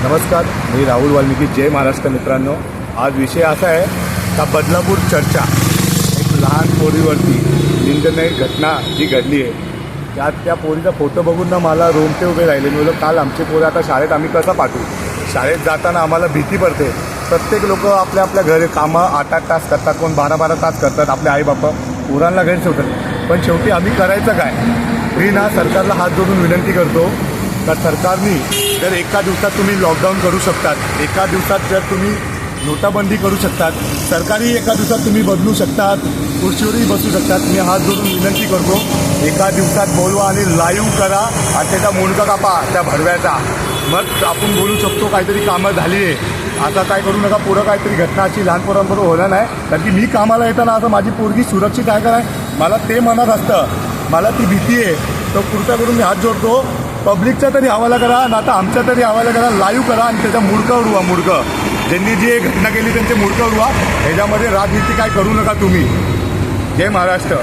नमस्कार, मी राहुल वाल्मिकी. जय महाराष्ट्र मित्रांनो. आज विषय असा आहे का बदलापूर चर्चा एक लहान पोरीवरती निंदनीय घटना जी घडली आहे त्या पोरीचा फोटो बघून ना मला रोमटे उभे राहिले. मी बोललो काल आमचे पोरं आता शाळेत आम्ही कसं पाठवू. शाळेत जाताना आम्हाला भीती पडते. प्रत्येक लोक आपल्या आपल्या घरी कामं 8-8 तास करतात, कोण 12-12 तास करतात. आपले आईबापा पोरांना घरी ठेवतात. पण शेवटी आम्ही करायचं काय. मी ना सरकारला हात जोडून विनंती करतो का सरकारने जर एका दिवसात तुम्ही लॉकडाऊन करू शकतात, एका दिवसात जर तुम्ही नोटाबंदी करू शकतात, सरकारी एका दिवसात तुम्ही बदलू शकतात, खुर्चीवरही बसू शकतात. मी हात जोडून विनंती करतो एका दिवसात बोलवा आणि लाईव्ह करा आणि त्याचा मुंडका कापा त्या भडव्याचा. मग आपण बोलू शकतो काहीतरी कामं झाली आहे. आता काय करू नका, पुढं काहीतरी घटना अशी लहान पोरांबरोबर होणार नाही. कारण की मी कामाला येताना असं माझी पोरगी सुरक्षित आहे का नाही मला ते मनात असतं. मला ती भीती आहे. तर पुढचा करून मी हात जोडतो, पब्लिकचा तरी हवाला करा ना, आता आमचा तरी हवाला करा, लाईव्ह करा आणि त्याचा मुडकं उडवा. मुडकं ज्यांनी जी घटना केली त्यांचे मुडकं उडवा. ह्याच्यामध्ये राजनीती काय करू नका तुम्ही. जय महाराष्ट्र.